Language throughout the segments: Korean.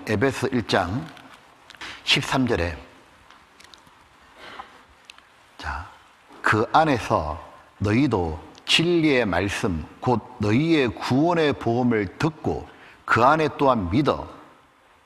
에베소 1장 13절에 그 안에서 너희도 진리의 말씀 곧 너희의 구원의 복음을 듣고 그 안에 또한 믿어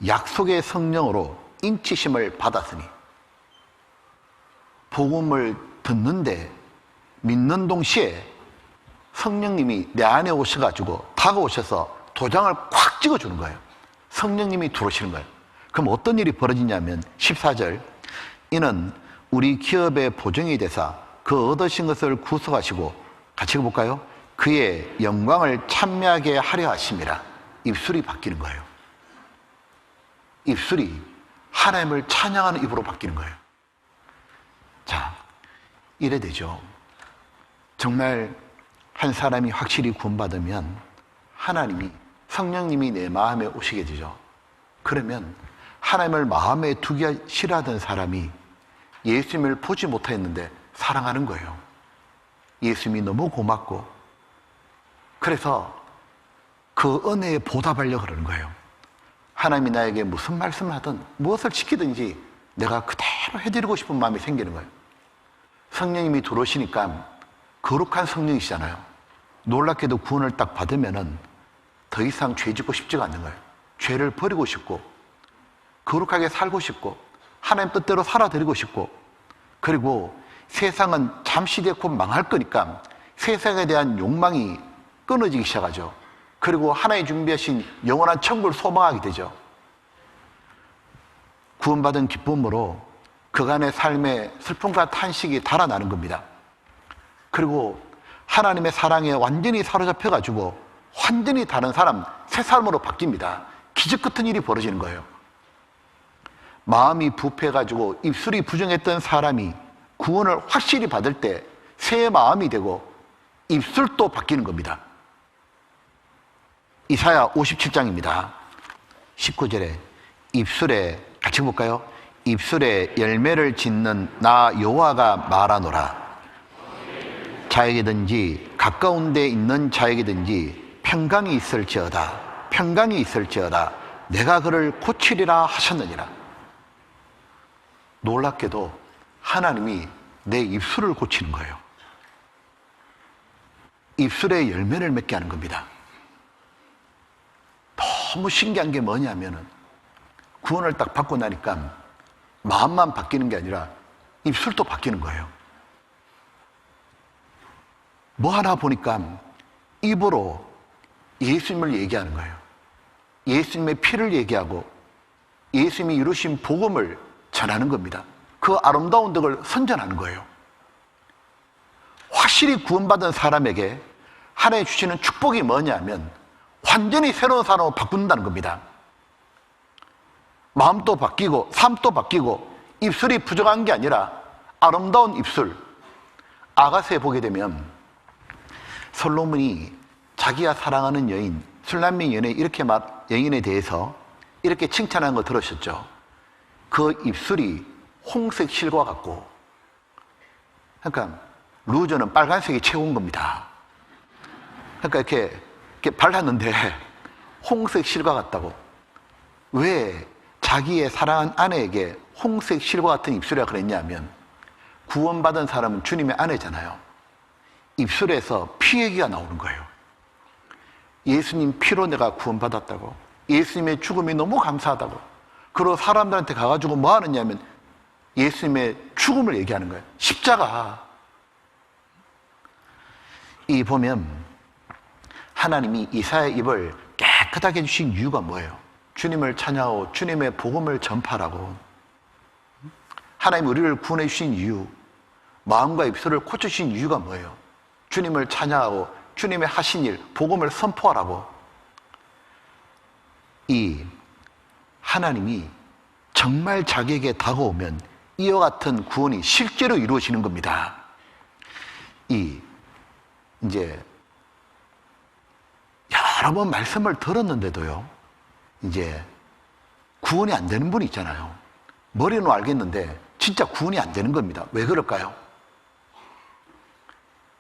약속의 성령으로 인치심을 받았으니, 복음을 듣는데 믿는 동시에 성령님이 내 안에 오셔가지고 다가오셔서 도장을 콱 찍어주는 거예요. 성령님이 들어오시는 거예요. 그럼 어떤 일이 벌어지냐면 14절, 이는 우리 기업의 보증이 되사 그 얻으신 것을 구속하시고, 같이 볼까요? 그의 영광을 찬미하게 하려 하심이라. 입술이 바뀌는 거예요. 입술이 하나님을 찬양하는 입으로 바뀌는 거예요. 자, 이래 되죠. 정말 한 사람이 확실히 구원받으면 하나님이, 성령님이 내 마음에 오시게 되죠. 그러면 하나님을 마음에 두기 싫어하던 사람이 예수님을 보지 못했는데 사랑하는 거예요. 예수님이 너무 고맙고, 그래서 그 은혜에 보답하려고 그러는 거예요. 하나님이 나에게 무슨 말씀을 하든 무엇을 시키든지 내가 그대로 해드리고 싶은 마음이 생기는 거예요. 성령님이 들어오시니까 거룩한 성령이시잖아요. 놀랍게도 구원을 딱 받으면은 더 이상 죄 짓고 싶지가 않는 거예요. 죄를 버리고 싶고, 거룩하게 살고 싶고, 하나님 뜻대로 살아드리고 싶고, 그리고 세상은 잠시 뒤에 곧 망할 거니까 세상에 대한 욕망이 끊어지기 시작하죠. 그리고 하나님이 준비하신 영원한 천국을 소망하게 되죠. 구원받은 기쁨으로 그간의 삶의 슬픔과 탄식이 달아나는 겁니다. 그리고 하나님의 사랑에 완전히 사로잡혀가지고 완전히 다른 사람, 새 사람으로 바뀝니다. 기적 같은 일이 벌어지는 거예요. 마음이 부패해가지고 입술이 부정했던 사람이 구원을 확실히 받을 때 새 마음이 되고 입술도 바뀌는 겁니다. 이사야 57장입니다. 19절에 입술에, 같이 볼까요? 입술에 열매를 짓는 나 여호와가 말하노라. 자에게든지 가까운 데 있는 자에게든지 평강이 있을지어다. 평강이 있을지어다. 내가 그를 고치리라 하셨느니라. 놀랍게도 하나님이 내 입술을 고치는 거예요. 입술에 열매를 맺게 하는 겁니다. 너무 신기한 게 뭐냐면은 구원을 딱 받고 나니까 마음만 바뀌는 게 아니라 입술도 바뀌는 거예요. 뭐 하나 보니까 입으로 예수님을 얘기하는 거예요. 예수님의 피를 얘기하고 예수님이 이루신 복음을 전하는 겁니다. 그 아름다운 덕을 선전하는 거예요. 확실히 구원받은 사람에게 하나님이 주시는 축복이 뭐냐면 완전히 새로운 사람으로 바꾼다는 겁니다. 마음도 바뀌고 삶도 바뀌고 입술이 부정한 게 아니라 아름다운 입술. 아가서에 보게 되면 솔로몬이 자기가 사랑하는 여인, 술람미 여인에 대해서 이렇게 칭찬하는 거 들으셨죠? 그 입술이 홍색 실과 같고, 그러니까 루저는 빨간색이 최고인 겁니다. 그러니까 이렇게 발랐는데 홍색 실과 같다고. 왜 자기의 사랑한 아내에게 홍색 실과 같은 입술이라 그랬냐면, 구원받은 사람은 주님의 아내잖아요. 입술에서 피 얘기가 나오는 거예요. 예수님 피로 내가 구원받았다고, 예수님의 죽음이 너무 감사하다고. 그리고 사람들한테 가가지고 뭐 하느냐면 예수님의 죽음을 얘기하는 거예요. 십자가. 이 보면 하나님이 이사야의 입을 깨끗하게 해주신 이유가 뭐예요? 주님을 찬양하고 주님의 복음을 전파하라고. 하나님 우리를 구원해 주신 이유, 마음과 입술을 고쳐주신 이유가 뭐예요? 주님을 찬양하고 주님의 하신 일, 복음을 선포하라고. 이 하나님이 정말 자기에게 다가오면 이와 같은 구원이 실제로 이루어지는 겁니다. 이제 여러 번 말씀을 들었는데도요, 이제 구원이 안 되는 분이 있잖아요. 머리는 알겠는데 진짜 구원이 안 되는 겁니다. 왜 그럴까요?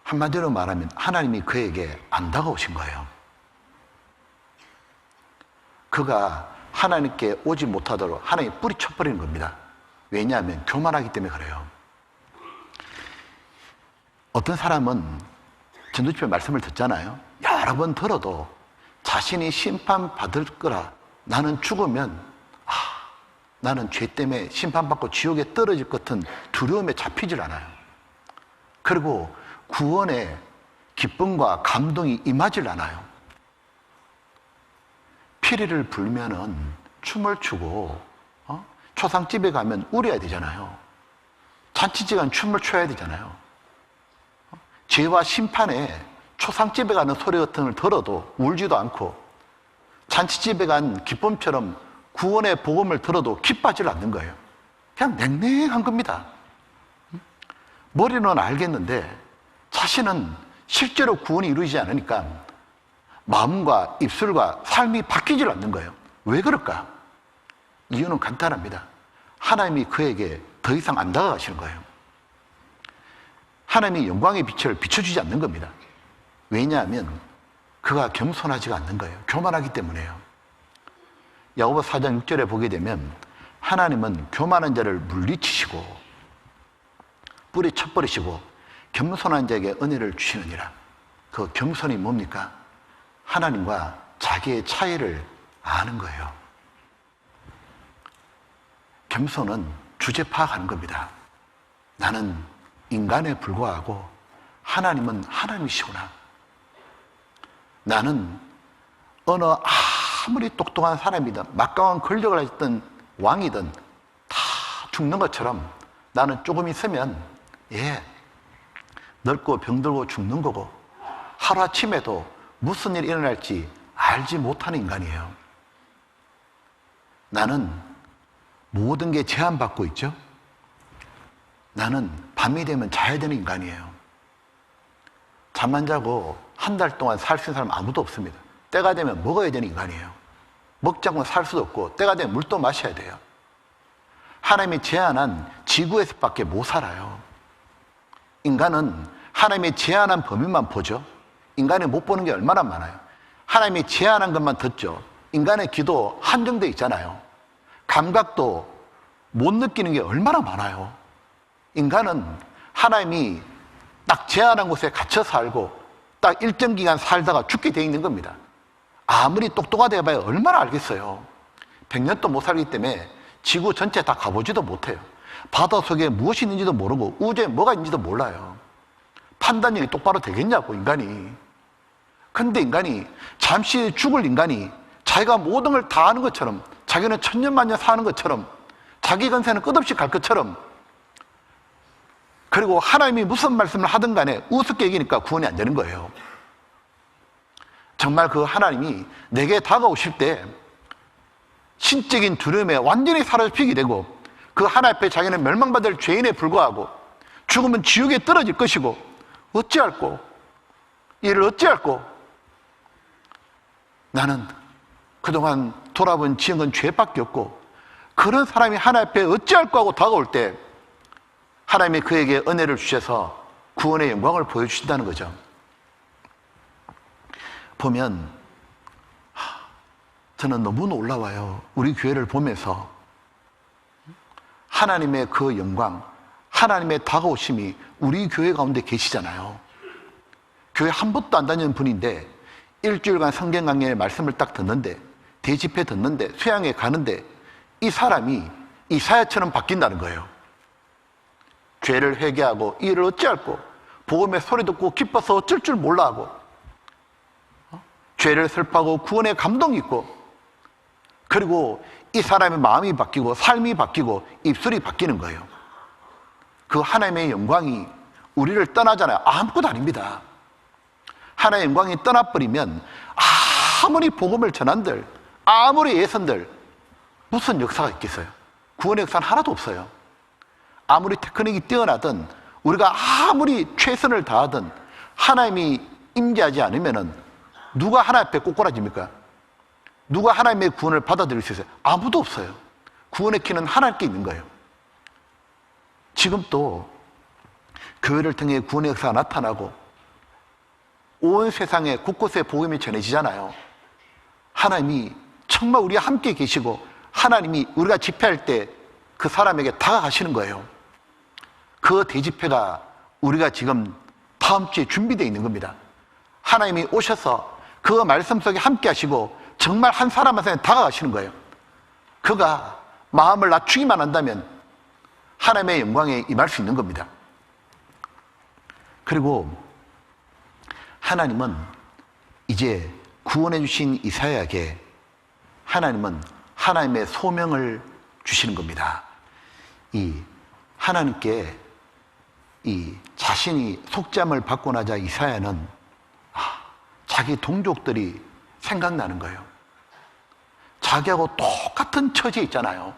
한마디로 말하면 하나님이 그에게 안 다가오신 거예요. 그가 하나님께 오지 못하도록 하나님이 뿌리쳐버리는 겁니다. 왜냐하면 교만하기 때문에 그래요. 어떤 사람은 전도집의 말씀을 듣잖아요. 여러 번 들어도 자신이 심판받을 거라, 나는 죽으면 나는 죄 때문에 심판받고 지옥에 떨어질 것 같은 두려움에 잡히질 않아요. 그리고 구원의 기쁨과 감동이 임하질 않아요. 피리를 불면은 춤을 추고 초상집에 가면 울어야 되잖아요. 잔치집에 가면 춤을 춰야 되잖아요. 죄와 심판에 초상집에 가는 소리 같은 걸 들어도 울지도 않고, 잔치집에 간 기쁨처럼 구원의 복음을 들어도 기뻐하지 않는 거예요. 그냥 냉랭한 겁니다. 머리는 알겠는데 자신은 실제로 구원이 이루어지지 않으니까 마음과 입술과 삶이 바뀌질 않는 거예요. 왜 그럴까? 이유는 간단합니다. 하나님이 그에게 더 이상 안 다가가시는 거예요. 하나님이 영광의 빛을 비춰주지 않는 겁니다. 왜냐하면 그가 겸손하지가 않는 거예요. 교만하기 때문에요. 야고보 4장 6절에 보게 되면 하나님은 교만한 자를 물리치시고 뿌리 쳐버리시고 겸손한 자에게 은혜를 주시느니라. 그 겸손이 뭡니까? 하나님과 자기의 차이를 아는 거예요. 겸손은 주제 파악하는 겁니다. 나는 인간에 불과하고 하나님은 하나님이시구나. 나는 어느 아무리 똑똑한 사람이든 막강한 권력을 가졌던 왕이든 다 죽는 것처럼 나는 조금 있으면 늙고 병들고 죽는 거고, 하루아침에도 무슨 일이 일어날지 알지 못하는 인간이에요. 나는 모든 게 제한받고 있죠. 나는 밤이 되면 자야 되는 인간이에요. 잠 안 자고 한 달 동안 살 수 있는 사람 아무도 없습니다. 때가 되면 먹어야 되는 인간이에요. 먹지 않고 살 수도 없고, 때가 되면 물도 마셔야 돼요. 하나님이 제한한 지구에서밖에 못 살아요. 인간은 하나님이 제한한 범위만 보죠. 인간이 못 보는 게 얼마나 많아요. 하나님이 제한한 것만 듣죠. 인간의 귀도 한정되어 있잖아요. 감각도 못 느끼는 게 얼마나 많아요. 인간은 하나님이 딱 제한한 곳에 갇혀 살고 딱 일정 기간 살다가 죽게 돼 있는 겁니다. 아무리 똑똑하다 해봐야 얼마나 알겠어요. 100년도 못 살기 때문에 지구 전체 다 가보지도 못해요. 바다 속에 무엇이 있는지도 모르고 우주에 뭐가 있는지도 몰라요. 판단력이 똑바로 되겠냐고, 인간이. 근데 인간이, 잠시 죽을 인간이 자기가 모든 걸 다 아는 것처럼, 자기는 천년만년 사는 것처럼, 자기 건세는 끝없이 갈 것처럼, 그리고 하나님이 무슨 말씀을 하든 간에 우습게 여기니까 구원이 안 되는 거예요. 정말 그 하나님이 내게 다가오실 때 신적인 두려움에 완전히 사로잡히게 되고, 그 하나님 앞에 자기는 멸망받을 죄인에 불과하고 죽으면 지옥에 떨어질 것이고, 어찌할꼬? 이를 어찌할꼬? 나는 그동안 돌아본 지은 건 죄밖에 없고, 그런 사람이 하나님 앞에 어찌할꼬 하고 다가올 때 하나님이 그에게 은혜를 주셔서 구원의 영광을 보여주신다는 거죠. 보면 저는 너무 놀라워요. 우리 교회를 보면서 하나님의 그 영광, 하나님의 다가오심이 우리 교회 가운데 계시잖아요. 교회 한 번도 안 다니는 분인데 일주일간 성경 강연의 말씀을 딱 듣는데, 대집회 듣는데, 수양회 가는데 이 사람이 이사야처럼 바뀐다는 거예요. 죄를 회개하고 이를 어찌할꼬, 복음의 소리 듣고 기뻐서 어쩔 줄 몰라 하고, 죄를 슬퍼하고 구원의 감동이 있고, 그리고 이 사람의 마음이 바뀌고 삶이 바뀌고 입술이 바뀌는 거예요. 그 하나님의 영광이 우리를 떠나잖아요. 아무것도 아닙니다. 하나님의 영광이 떠나버리면 아무리 복음을 전한들, 아무리 예선들 무슨 역사가 있겠어요? 구원의 역사는 하나도 없어요. 아무리 테크닉이 뛰어나든 우리가 아무리 최선을 다하든 하나님이 임재하지 않으면 누가 하나님 앞에 꼬꾸라집니까? 누가 하나님의 구원을 받아들일 수 있어요? 아무도 없어요. 구원의 키는 하나님께 있는 거예요. 지금 또 교회를 통해 구원의 역사가 나타나고 온 세상에 곳곳에 복음이 전해지잖아요. 하나님이 정말 우리와 함께 계시고 하나님이 우리가 집회할 때 그 사람에게 다가가시는 거예요. 그 대집회가 우리가 지금 다음 주에 준비되어 있는 겁니다. 하나님이 오셔서 그 말씀 속에 함께 하시고 정말 한 사람 한 사람에 다가가시는 거예요. 그가 마음을 낮추기만 한다면 하나님의 영광에 임할 수 있는 겁니다. 그리고 하나님은 이제 구원해 주신 이사야에게 하나님은 하나님의 소명을 주시는 겁니다. 이 하나님께 이 자신이 속죄함을 받고 나자 이사야는 자기 동족들이 생각나는 거예요. 자기하고 똑같은 처지에 있잖아요.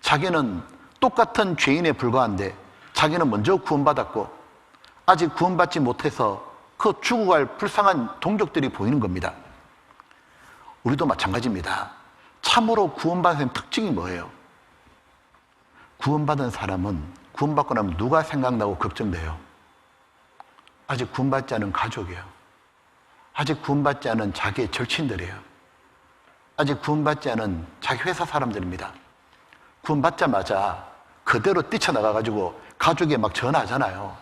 자기는 똑같은 죄인에 불과한데 자기는 먼저 구원받았고 아직 구원받지 못해서 그 죽어갈 불쌍한 동족들이 보이는 겁니다. 우리도 마찬가지입니다. 참으로 구원받은 사람의 특징이 뭐예요? 구원받은 사람은 구원받고 나면 누가 생각나고 걱정돼요? 아직 구원받지 않은 가족이에요. 아직 구원받지 않은 자기의 절친들이에요. 아직 구원받지 않은 자기 회사 사람들입니다. 구원받자마자 그대로 뛰쳐나가가지고 가족에 막 전화하잖아요.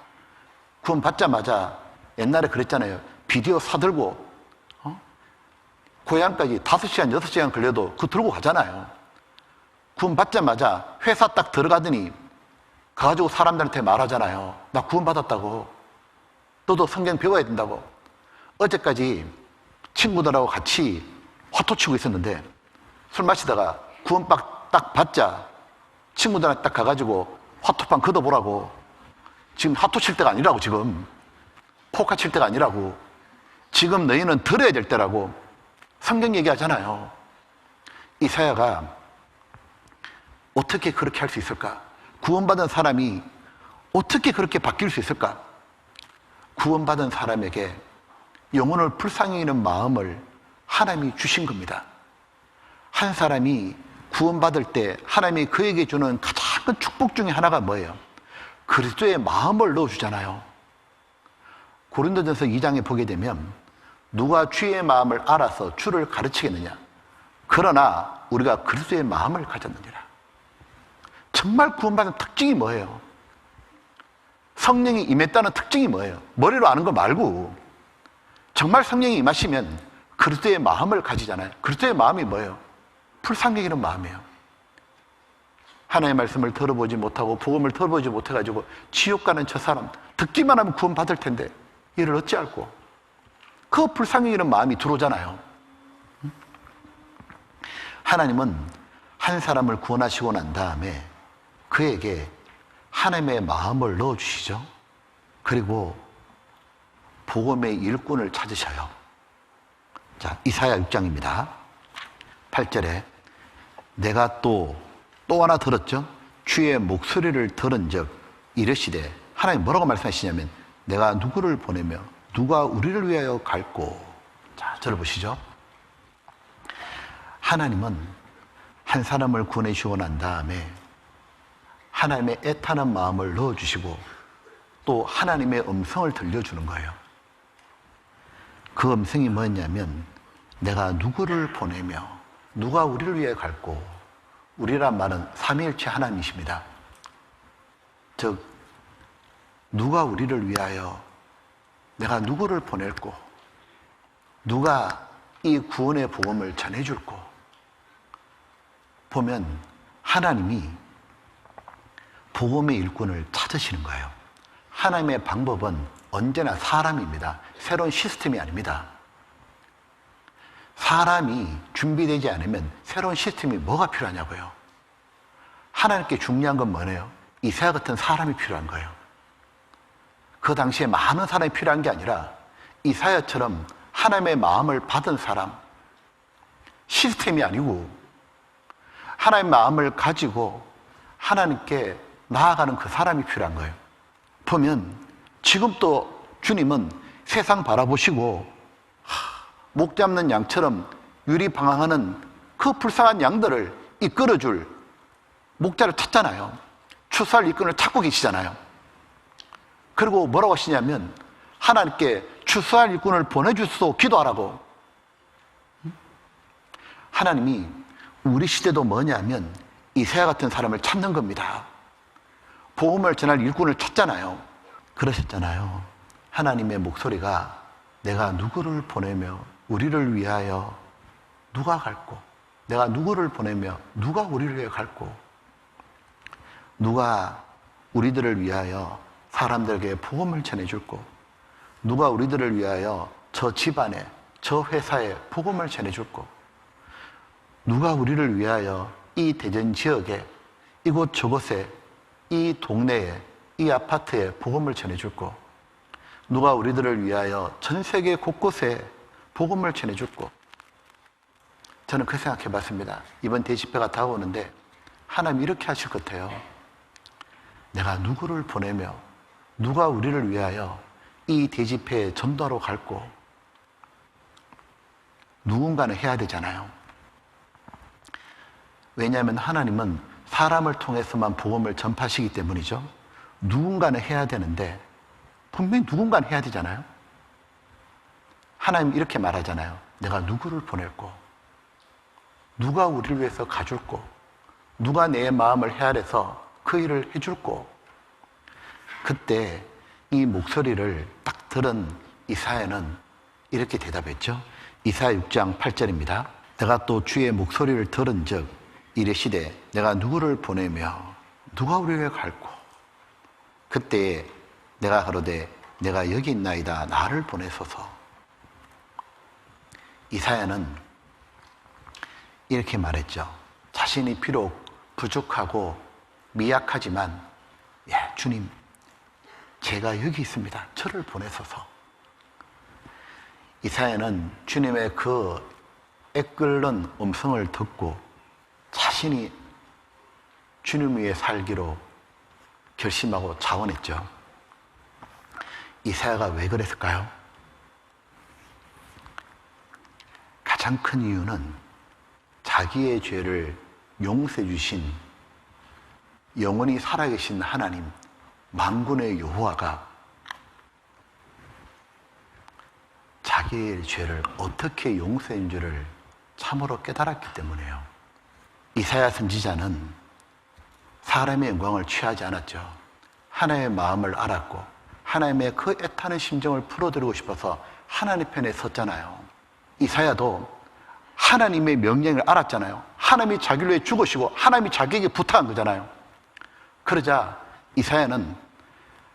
구원받자마자 옛날에 그랬잖아요. 비디오 사들고 고향까지 5시간, 6시간 걸려도 그거 들고 가잖아요. 구원받자마자 회사 딱 들어가더니 가가지고 사람들한테 말하잖아요. 나 구원받았다고. 너도 성경 배워야 된다고. 어제까지 친구들하고 같이 화투 치고 있었는데 술 마시다가 구원박 딱 받자 친구들한테 딱 가가지고 화투판 걷어보라고. 지금 화투 칠 때가 아니라고. 지금 포카 칠 때가 아니라고. 지금 너희는 들어야 될 때라고. 성경 얘기하잖아요. 이사야가 어떻게 그렇게 할 수 있을까? 구원받은 사람이 어떻게 그렇게 바뀔 수 있을까? 구원받은 사람에게 영혼을 불쌍히 여기는 마음을 하나님이 주신 겁니다. 한 사람이 구원받을 때 하나님이 그에게 주는 가장 큰 축복 중에 하나가 뭐예요? 그리스도의 마음을 넣어주잖아요. 고린도전서 2장에 보게 되면 누가 주의 마음을 알아서 주를 가르치겠느냐? 그러나 우리가 그리스도의 마음을 가졌느니라. 정말 구원받은 특징이 뭐예요? 성령이 임했다는 특징이 뭐예요? 머리로 아는 거 말고 정말 성령이 임하시면 그리스도의 마음을 가지잖아요. 그리스도의 마음이 뭐예요? 불쌍히 여기는 마음이에요. 하나님의 말씀을 들어보지 못하고 복음을 들어보지 못해가지고 지옥 가는 저 사람 듣기만 하면 구원받을 텐데 이를 어찌 알고 그 불쌍히 여기는 마음이 들어오잖아요. 하나님은 한 사람을 구원하시고 난 다음에 그에게 하나님의 마음을 넣어주시죠. 그리고 복음의 일꾼을 찾으셔요. 자, 이사야 6장입니다. 8절에 내가 또 하나 들었죠. 주의 목소리를 들은 적 이르시되 하나님 뭐라고 말씀하시냐면 내가 누구를 보내며 누가 우리를 위하여 갈고. 자, 들어보시죠. 하나님은 한 사람을 구원해주고 난 다음에 하나님의 애타는 마음을 넣어주시고 또 하나님의 음성을 들려주는 거예요. 그 음성이 뭐였냐면 내가 누구를 보내며 누가 우리를 위해 갈고. 우리란 말은 삼위일체 하나님이십니다. 즉 누가 우리를 위하여 내가 누구를 보낼고 누가 이 구원의 복음을 전해줄고. 보면 하나님이 복음의 일꾼을 찾으시는 거예요. 하나님의 방법은 언제나 사람입니다. 새로운 시스템이 아닙니다. 사람이 준비되지 않으면 새로운 시스템이 뭐가 필요하냐고요. 하나님께 중요한 건 뭐네요? 이사야 같은 사람이 필요한 거예요. 그 당시에 많은 사람이 필요한 게 아니라 이사야처럼 하나님의 마음을 받은 사람, 시스템이 아니고 하나님의 마음을 가지고 하나님께 나아가는 그 사람이 필요한 거예요. 보면 지금 또 주님은 세상 바라보시고 목 잡는 양처럼 유리방황하는 그 불쌍한 양들을 이끌어줄 목자를 찾잖아요. 추수할 일꾼을 찾고 계시잖아요. 그리고 뭐라고 하시냐면 하나님께 추수할 일꾼을 보내주소서 기도하라고. 하나님이 우리 시대도 뭐냐면 이사야 같은 사람을 찾는 겁니다. 복음을 전할 일꾼을 찾잖아요. 그러셨잖아요. 하나님의 목소리가 내가 누구를 보내며 우리를 위하여 누가 갈고, 내가 누구를 보내며 누가 우리를 위해 갈고, 누가 우리들을 위하여 사람들에게 복음을 전해줄고, 누가 우리들을 위하여 저 집안에, 저 회사에 복음을 전해줄고, 누가 우리를 위하여 이 대전 지역에, 이곳 저곳에, 이 동네에, 이 아파트에 복음을 전해줄고, 누가 우리들을 위하여 전 세계 곳곳에 복음을 전해줄고. 저는 그 생각해 봤습니다. 이번 대집회가 다가오는데 하나님 이렇게 하실 것 같아요. 내가 누구를 보내며 누가 우리를 위하여 이 대집회에 전도하러 갈고, 누군가는 해야 되잖아요. 왜냐하면 하나님은 사람을 통해서만 복음을 전파하시기 때문이죠. 누군가는 해야 되는데 분명히 누군가는 해야 되잖아요. 하나님 이렇게 말하잖아요. 내가 누구를 보낼고, 누가 우리를 위해서 가줄고, 누가 내 마음을 헤아려서 그 일을 해줄고. 그때 이 목소리를 딱 들은 이사야는 이렇게 대답했죠. 이사야 6장 8절입니다. 내가 또 주의 목소리를 들은 즉 이르시되 내가 누구를 보내며 누가 우리를 위해 갈고. 그때 내가 가로되 내가 여기 있나이다 나를 보내소서. 이사야는 이렇게 말했죠. 자신이 비록 부족하고 미약하지만, 주님, 제가 여기 있습니다. 저를 보내소서. 이사야는 주님의 그 애끓는 음성을 듣고 자신이 주님 위에 살기로 결심하고 자원했죠. 이사야가 왜 그랬을까요? 가장 큰 이유는 자기의 죄를 용서해 주신 영원히 살아계신 하나님, 만군의 여호와가 자기의 죄를 어떻게 용서해 준 줄을 참으로 깨달았기 때문에요. 이사야 선지자는 사람의 영광을 취하지 않았죠. 하나님의 마음을 알았고 하나님의 그 애타는 심정을 풀어드리고 싶어서 하나님 편에 섰잖아요. 이사야도 하나님의 명령을 알았잖아요. 하나님이 자기를 위해 죽으시고 하나님이 자기에게 부탁한 거잖아요. 그러자 이사야는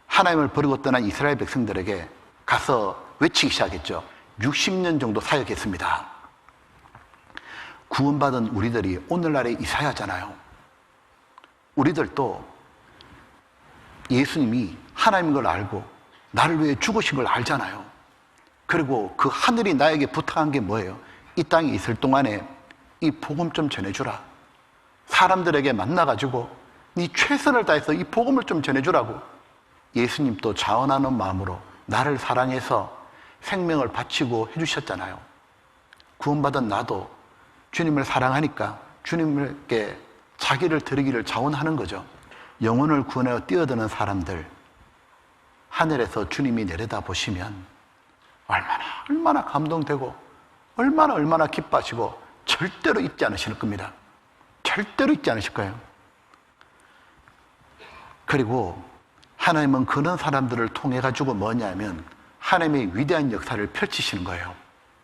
하나님을 버리고 떠난 이스라엘 백성들에게 가서 외치기 시작했죠. 60년 정도 사역했습니다. 구원받은 우리들이 오늘날의 이사야잖아요. 우리들도 예수님이 하나님인 걸 알고 나를 위해 죽으신 걸 알잖아요. 그리고 그 하늘이 나에게 부탁한 게 뭐예요? 이 땅에 있을 동안에 이 복음 좀 전해주라. 사람들에게 만나가지고 네 최선을 다해서 이 복음을 좀 전해주라고. 예수님도 자원하는 마음으로 나를 사랑해서 생명을 바치고 해주셨잖아요. 구원받은 나도 주님을 사랑하니까 주님께 자기를 드리기를 자원하는 거죠. 영혼을 구원하여 뛰어드는 사람들, 하늘에서 주님이 내려다 보시면 얼마나 감동되고 얼마나 기뻐하시고 절대로 잊지 않으실 겁니다. 절대로 잊지 않으실 거예요. 그리고 하나님은 그런 사람들을 통해 가지고 뭐냐면 하나님의 위대한 역사를 펼치시는 거예요.